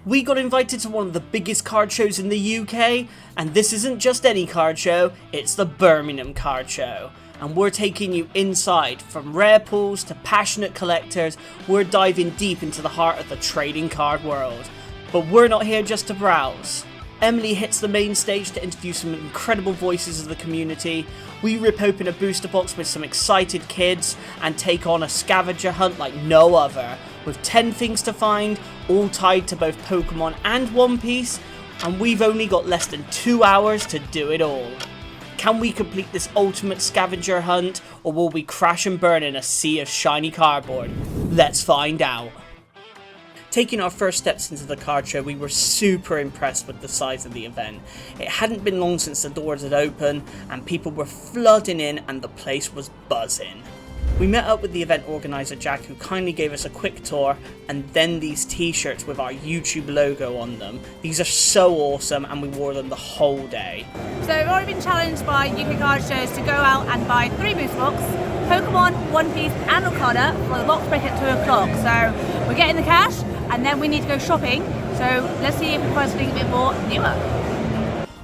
We got invited to one of the biggest card shows in the UK, and this isn't just any card show, it's the Birmingham card show. And we're taking you inside, from rare pools to passionate collectors. We're diving deep into the heart of the trading card world. But we're not here just to browse. Emily hits the main stage to interview some incredible voices of the community. We rip open a booster box with some excited kids and take on a scavenger hunt like no other, with 10 things to find, all tied to both Pokemon and One Piece, and we've only got less than 2 hours to do it all. Can we complete this ultimate scavenger hunt, or will we crash and burn in a sea of shiny cardboard? Let's find out. Taking our first steps into the card show, we were super impressed with the size of the event. It hadn't been long since the doors had opened, and people were flooding in and the place was buzzing. We met up with the event organiser Jack, who kindly gave us a quick tour, and then these t-shirts with our YouTube logo on them. These are so awesome and we wore them the whole day. So we've already been challenged by UK card shows to go out and buy 3 booster box, Pokemon, One Piece and Okada for the box break at 2 o'clock. So we're getting the cash and then we need to go shopping. So let's see if we can find something a bit more newer.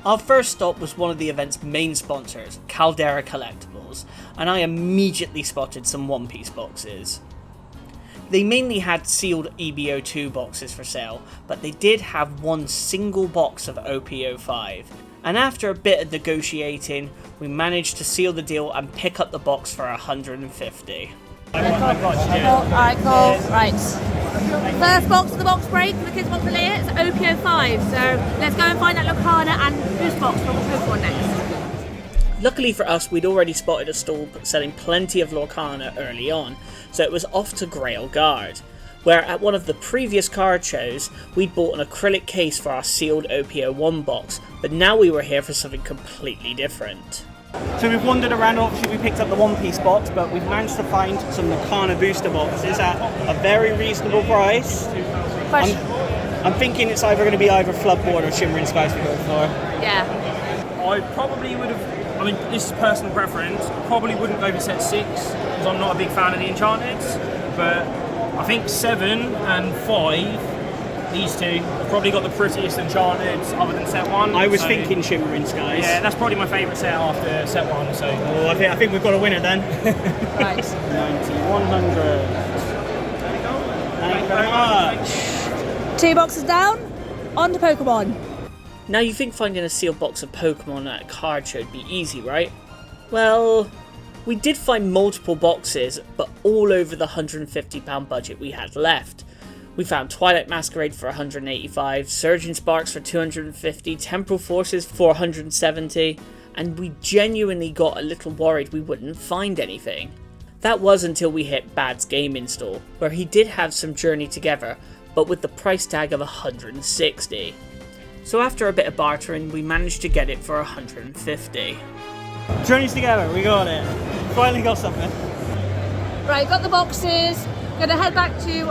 Our first stop was one of the event's main sponsors, Caldera Collectibles, and I immediately spotted some One Piece boxes. They mainly had sealed EBO2 boxes for sale, but they did have one single box of OP05. And after a bit of negotiating, we managed to seal the deal and pick up the box for 150. Alright, cool. Right. First box of the box break for the kids box layer is OP05. So let's go and find that Locana and boost box from Pokemon next. Luckily for us, we'd already spotted a stall selling plenty of Lorcana early on, so it was off to Grail Guard, where at one of the previous card shows, we'd bought an acrylic case for our sealed OP01 box, but now we were here for something completely different. So we've wandered around, obviously we picked up the One Piece box, but we've managed to find some Lorcana booster boxes at a very reasonable price. I'm thinking it's either going to be either Floodboard or Shimmering Skies we go for. Yeah. I probably would have, I mean, this is personal preference, I probably wouldn't go for set 6, because I'm not a big fan of the Enchanteds, but I think 7 and 5, these two, have probably got the prettiest Enchanteds other than set 1. I was thinking Shimmering Skies. Yeah, that's probably my favourite set after set 1, so... Oh, I think we've got a winner then. Right. 90, 100. Thank you very much. 2 boxes down, on to Pokemon. Now you think finding a sealed box of Pokemon at a card show would be easy, right? Well, we did find multiple boxes, but all over the £150 budget we had left. We found Twilight Masquerade for 185, Surging Sparks for 250, Temporal Forces for 170, and we genuinely got a little worried we wouldn't find anything. That was until we hit Bad's game install, where he did have some Journey Together, but with the price tag of 160. So after a bit of bartering, we managed to get it for 150. Journeys Together, we got it. Finally got something. Right, got the boxes. Gonna head back to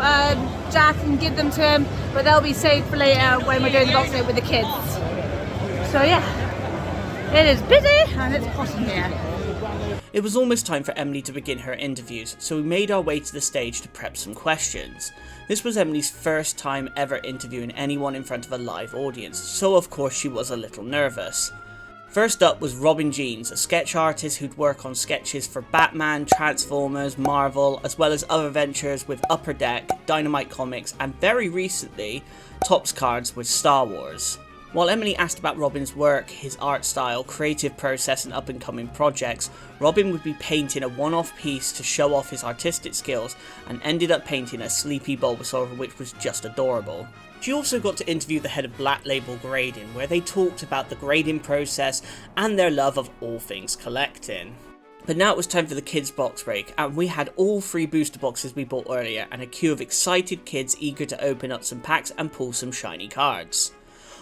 Jack and give them to him, but they'll be saved for later when we're doing the box with the kids. So yeah, it is busy and it's hot in here. It was almost time for Emily to begin her interviews, so we made our way to the stage to prep some questions. This was Emily's first time ever interviewing anyone in front of a live audience, so of course she was a little nervous. First up was Robin Jeans, a sketch artist who'd work on sketches for Batman, Transformers, Marvel, as well as other ventures with Upper Deck, Dynamite Comics, and very recently, Topps Cards with Star Wars. While Emily asked about Robin's work, his art style, creative process and up-and-coming projects, Robin would be painting a one-off piece to show off his artistic skills and ended up painting a sleepy Bulbasaur which was just adorable. She also got to interview the head of Black Label Grading, where they talked about the grading process and their love of all things collecting. But now it was time for the kids box break, and we had all 3 booster boxes we bought earlier and a queue of excited kids eager to open up some packs and pull some shiny cards.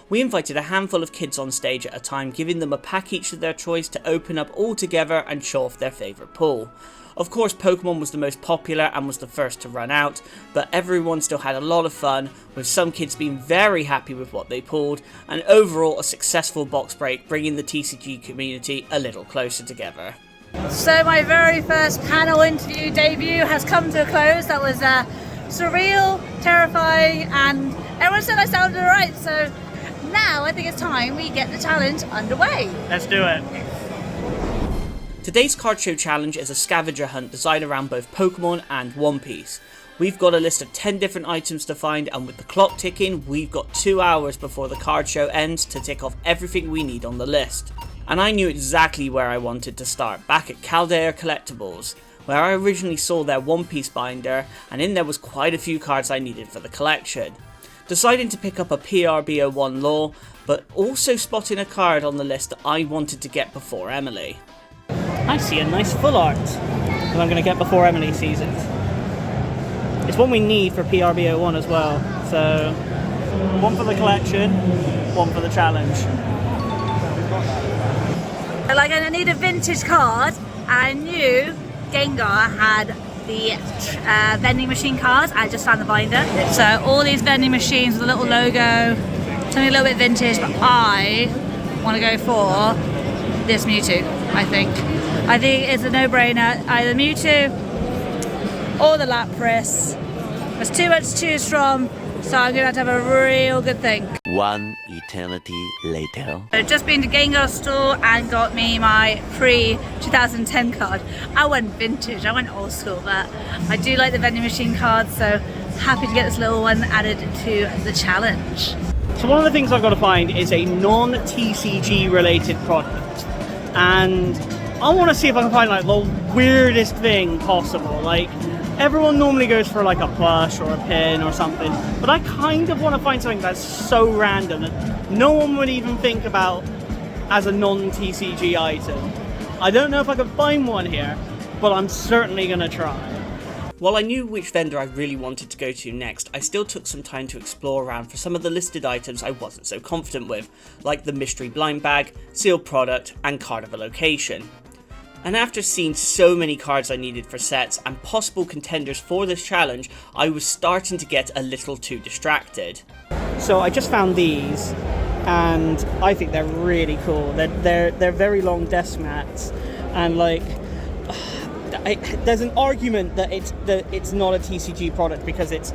We invited a handful of kids on stage at a time, giving them a pack each of their choice to open up all together and show off their favourite pull. Of course, Pokemon was the most popular and was the first to run out, but everyone still had a lot of fun, with some kids being very happy with what they pulled, and overall a successful box break, bringing the TCG community a little closer together. So my very first panel interview debut has come to a close. That was surreal, terrifying and Everyone said I sounded alright, so now I think it's time we get the challenge underway. Let's do it. Today's card show challenge is a scavenger hunt designed around both Pokemon and One Piece. We've got a list of 10 different items to find, and with the clock ticking, we've got 2 hours before the card show ends to tick off everything we need on the list. And I knew exactly where I wanted to start, back at Caldera Collectibles, where I originally saw their One Piece binder, and in there was quite a few cards I needed for the collection. Deciding to pick up a PRBO1 Law, but also spotting a card on the list that I wanted to get before Emily. I see a nice full art that I'm going to get before Emily sees it. It's one we need for PRBO1 as well, so one for the collection, one for the challenge. Like, I need a vintage card. I knew Gengar had the vending machine cards. I just found the binder. So all these vending machines with a little logo, something a little bit vintage, but I want to go for this Mewtwo, I think. I think it's a no-brainer. Either Mewtwo or the Lapras. There's too much to choose from, so I'm going to have a real good think. One eternity later. So just been to Gengar store and got me my pre-2010 card. I went vintage, I went old school, but I do like the vending machine cards, so happy to get this little one added to the challenge. So one of the things I've got to find is a non-TCG related product, and I want to see if I can find like the weirdest thing possible. Like, everyone normally goes for like a plush or a pin or something, but I kind of want to find something that's so random that no one would even think about as a non-TCG item. I don't know if I can find one here, but I'm certainly going to try. While I knew which vendor I really wanted to go to next, I still took some time to explore around for some of the listed items I wasn't so confident with, like the mystery blind bag, sealed product, and card of a location. And after seeing so many cards I needed for sets and possible contenders for this challenge, I was starting to get a little too distracted. So I just found these, and I think they're really cool. They're very long desk mats, and like, there's an argument that it's not a TCG product because it's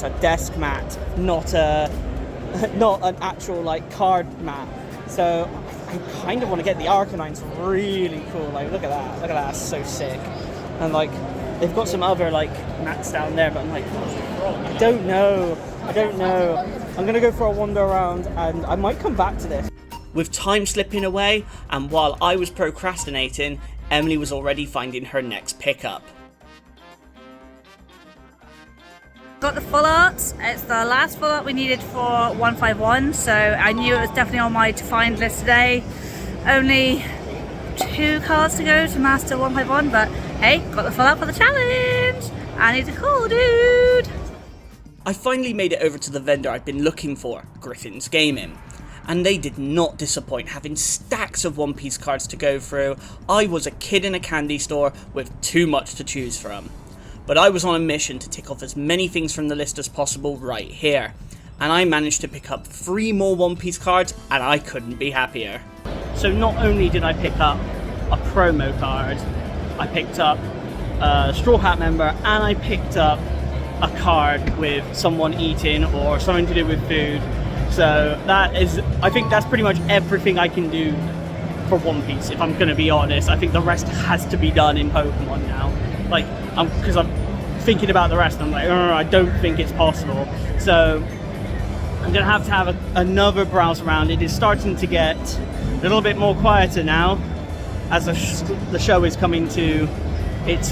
a desk mat, not an actual like card mat. So I kind of want to get the Arcanine's really cool. Like, look at that, that's so sick. And like, they've got some other like mats down there, but I'm like, I don't know. I'm gonna go for a wander around, and I might come back to this. With time slipping away, and while I was procrastinating, Emily was already finding her next pickup. Got the full art. It's the last full art we needed for 151, so I knew it was definitely on my to find list today. Only 2 cards to go to master 151, but hey, got the full art for the challenge, and he's a cool dude. I finally made it over to the vendor I'd been looking for, Griffin's Gaming, and they did not disappoint, having stacks of One Piece cards to go through. I was a kid in a candy store with too much to choose from. But I was on a mission to tick off as many things from the list as possible right here. And I managed to pick up 3 more One Piece cards, and I couldn't be happier. So not only did I pick up a promo card, I picked up a Straw Hat member, and I picked up a card with someone eating or something to do with food. So I think that's pretty much everything I can do for One Piece, if I'm going to be honest. I think the rest has to be done in Pokemon now. Like, because I'm thinking about the rest, and I'm like, oh, I don't think it's possible. So I'm going to have another browse around. It is starting to get a little bit more quieter now, as the show is coming to its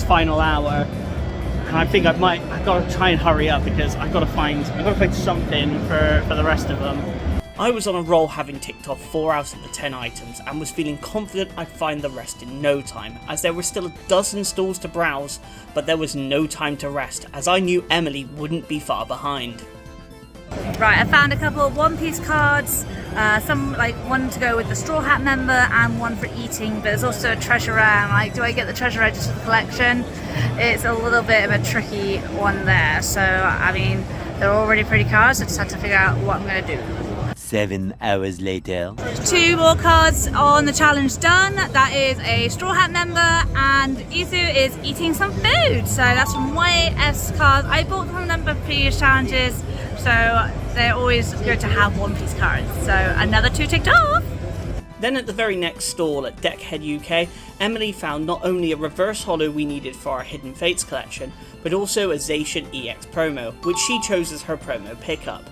final hour. And I think I've got to try and hurry up, because I've got to find something for the rest of them. I was on a roll, having ticked off 4 out of the 10 items, and was feeling confident I'd find the rest in no time, as there were still a dozen stalls to browse, but there was no time to rest, as I knew Emily wouldn't be far behind. Right, I found a couple of One Piece cards, some like one to go with the Straw Hat member and one for eating, but there's also a treasure rare. I'm like, do I get the treasure rare just for the collection? It's a little bit of a tricky one there, so I mean, they're all really pretty cards, I just have to figure out what I'm going to do. 7 hours later. 2 more cards on the challenge done. That is a Straw Hat member, and Izu is eating some food. So that's from YS cards. I bought from them for previous challenges, so they're always good to have one-piece cards. So another 2 ticked off. Then at the very next stall at Deckhead UK, Emily found not only a reverse holo we needed for our Hidden Fates collection, but also a Zacian EX promo, which she chose as her promo pickup.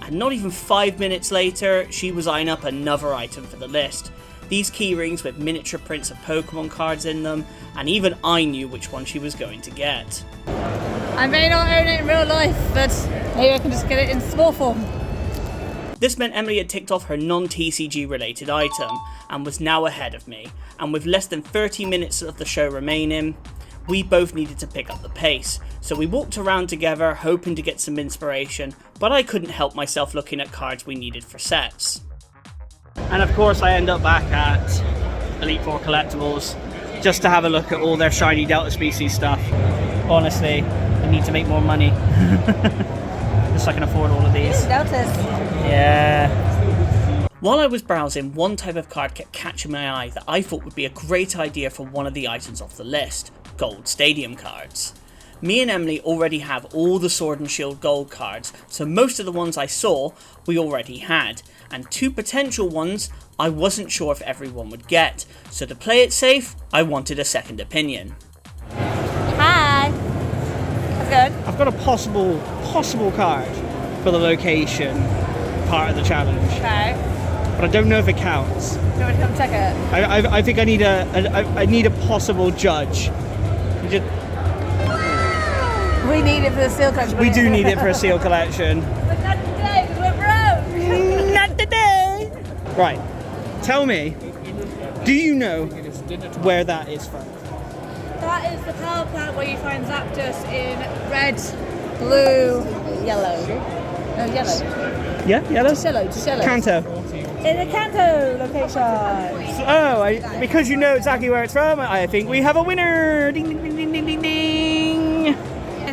And not even 5 minutes later, she was eyeing up another item for the list. These keyrings with miniature prints of Pokemon cards in them, and even I knew which one she was going to get. I may not own it in real life, but maybe I can just get it in small form. This meant Emily had ticked off her non-TCG related item, and was now ahead of me, and with less than 30 minutes of the show remaining, we both needed to pick up the pace. So we walked around together hoping to get some inspiration, but I couldn't help myself looking at cards we needed for sets. And of course I end up back at Elite Four Collectibles, just to have a look at all their shiny Delta Species stuff. Honestly, I need to make more money. Just so I can afford all of these. Deltas. Yeah. While I was browsing, one type of card kept catching my eye that I thought would be a great idea for one of the items off the list: gold stadium cards. Me and Emily already have all the Sword and Shield gold cards, so most of the ones I saw we already had, and 2 potential ones I wasn't sure if everyone would get, so to play it safe, I wanted a second opinion. Hi. That's good. I've got a possible card for the location part of the challenge, Okay. but I don't know if it counts. Do you want me to come check it? I think I need a possible judge. We need it for the seal collection. We do need it for a seal collection. But not today, because we're broke. Not today! Right, tell me, do you know where that is from? That is the power plant where you find Zapdos in red, blue, yellow. No, yellow. Yeah, yellow? Just yellow. Kanto. In the Kanto location. Oh, because you know exactly where it's from, I think we have a winner! Ding, ding, ding, ding, ding, ding, ding!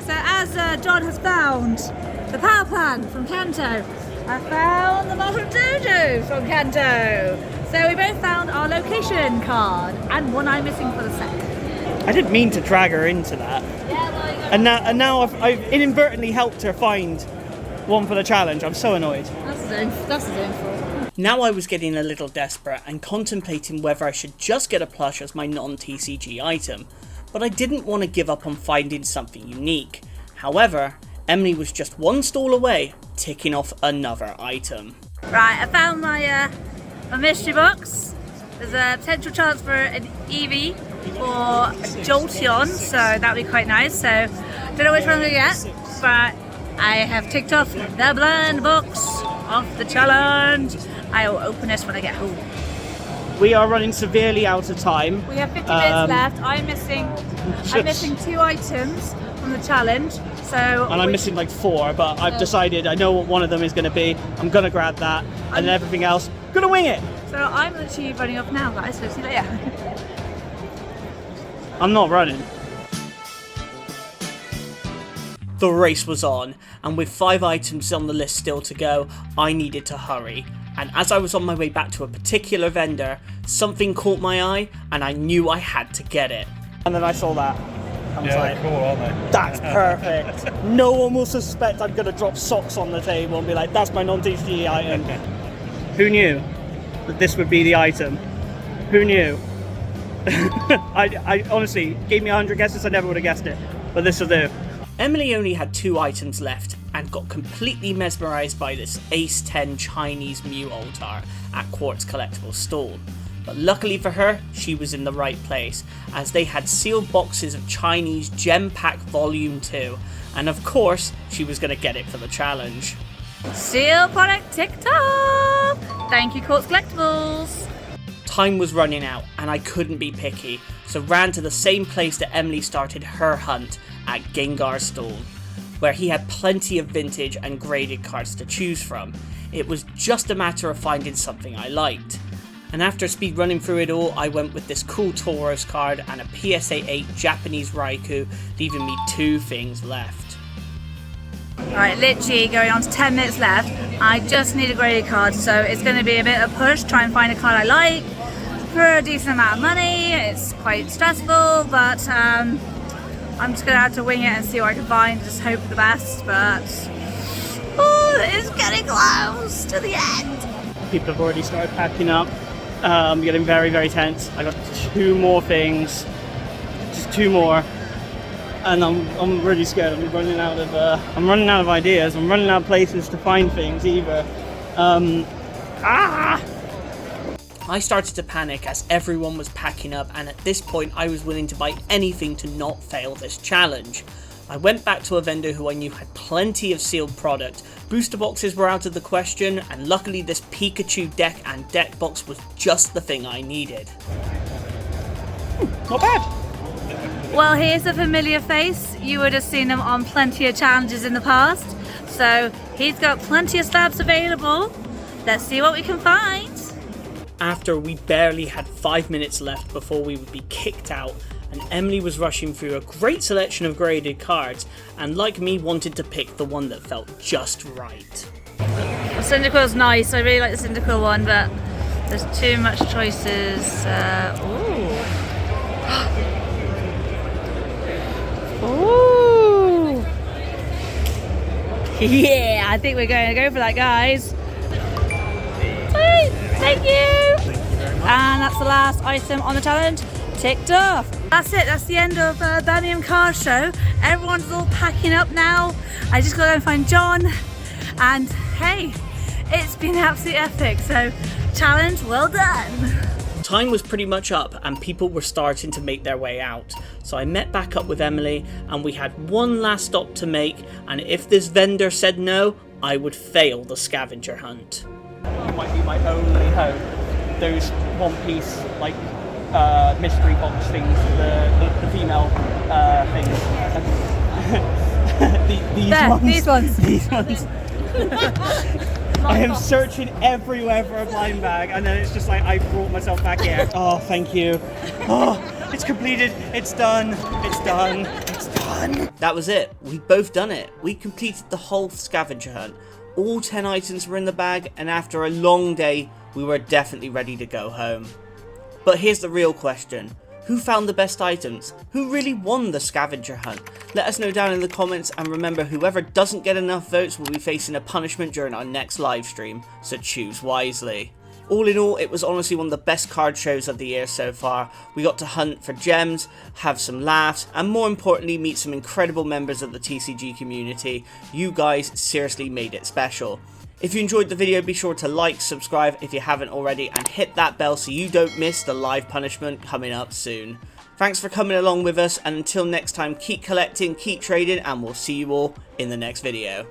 So as John has found the power plant from Kanto, I found the Model Dojo from Kanto. So we both found our location card and one I'm missing for the set. I didn't mean to drag her into that. Yeah, well, you got And now I've inadvertently helped her find one for the challenge. I'm so annoyed. That's his own fault. Now I was getting a little desperate and contemplating whether I should just get a plush as my non-TCG item, but I didn't want to give up on finding something unique. However, Emily was just one stall away, ticking off another item. Right, I found my mystery box. There's a potential chance for an Eevee or a Jolteon, so that would be quite nice. So, don't know which one I'm going to get, but I have ticked off the blind box of the challenge. I will open this when I get home. We are running severely out of time. We have 50 minutes left. I'm missing 2 items from the challenge. So And I'm missing like 4, but I've decided I know what one of them is going to be. I'm going to grab that, and then everything else, going to wing it. So I'm literally running off now, guys. So see you later. I'm not running. The race was on, and with 5 items on the list still to go, I needed to hurry. And as I was on my way back to a particular vendor, something caught my eye, and I knew I had to get it. And then I saw that. I was like, cool, aren't they? that's perfect. No one will suspect I'm going to drop socks on the table and be like, that's my non-TCG item. Who knew that this would be the item? Who knew? I honestly, gave me 100 guesses, I never would have guessed it. But this will do. Emily only had 2 items left and got completely mesmerised by this Ace 10 Chinese Mew Altar at Quartz Collectibles stall. But luckily for her, she was in the right place, as they had sealed boxes of Chinese Gem Pack Volume 2, and of course, she was going to get it for the challenge. Seal product TikTok! Thank you, Quartz Collectibles! Time was running out, and I couldn't be picky, so ran to the same place that Emily started her hunt, at Gengar's stall, where he had plenty of vintage and graded cards to choose from. It was just a matter of finding something I liked. And after speed running through it all, I went with this cool Tauros card and a PSA 8 Japanese Raikou, leaving me 2 things left. Alright, literally going on to 10 minutes left. I just need a graded card, so it's going to be a bit of a push, try and find a card I like for a decent amount of money. It's quite stressful, but I'm just going to have to wing it and see what I can find, just hope for the best, but It's getting close to the end. People have already started packing up. Getting very, very tense. I got 2 more things, just 2 more, and I'm really scared. I'm running out of ideas. I'm running out of places to find things either. I started to panic as everyone was packing up, and at this point I was willing to buy anything to not fail this challenge. I went back to a vendor who I knew had plenty of sealed product. Booster boxes were out of the question, and luckily this Pikachu deck and deck box was just the thing I needed. Not bad. Well, here's a familiar face. You would have seen him on plenty of challenges in the past. So he's got plenty of slabs available. Let's see what we can find. After we barely had 5 minutes left before we would be kicked out, and Emily was rushing through a great selection of graded cards, and like me wanted to pick the one that felt just right. The Cyndaquil's nice. I really like the Cyndaquil one, but there's too much choices. Ooh. Yeah, I think we're going to go for that, guys. Sweet, thank you. And that's the last item on the challenge ticked off. That's it, that's the end of Birmingham Card Show. Everyone's all packing up now. I just got to go and find John. And hey, it's been absolutely epic. So challenge well done. Time was pretty much up and people were starting to make their way out. So I met back up with Emily and we had one last stop to make, and if this vendor said no, I would fail the scavenger hunt. You might be my only hope. Those one-piece like mystery box things, the female things. These ones. I am searching everywhere for a blind bag, and then it's just like I brought myself back here. Oh, thank you. Oh, it's completed. It's done. It's done. It's done. That was it. We'd both done it. We completed the whole scavenger hunt. All 10 items were in the bag, and after a long day, we were definitely ready to go home. But here's the real question. Who found the best items? Who really won the scavenger hunt? Let us know down in the comments, and remember, whoever doesn't get enough votes will be facing a punishment during our next live stream, so choose wisely. All in all, it was honestly one of the best card shows of the year so far. We got to hunt for gems, have some laughs, and more importantly, meet some incredible members of the TCG community. You guys seriously made it special. If you enjoyed the video, be sure to like, subscribe if you haven't already, and hit that bell so you don't miss the live punishment coming up soon. Thanks for coming along with us, and until next time, keep collecting, keep trading, and we'll see you all in the next video.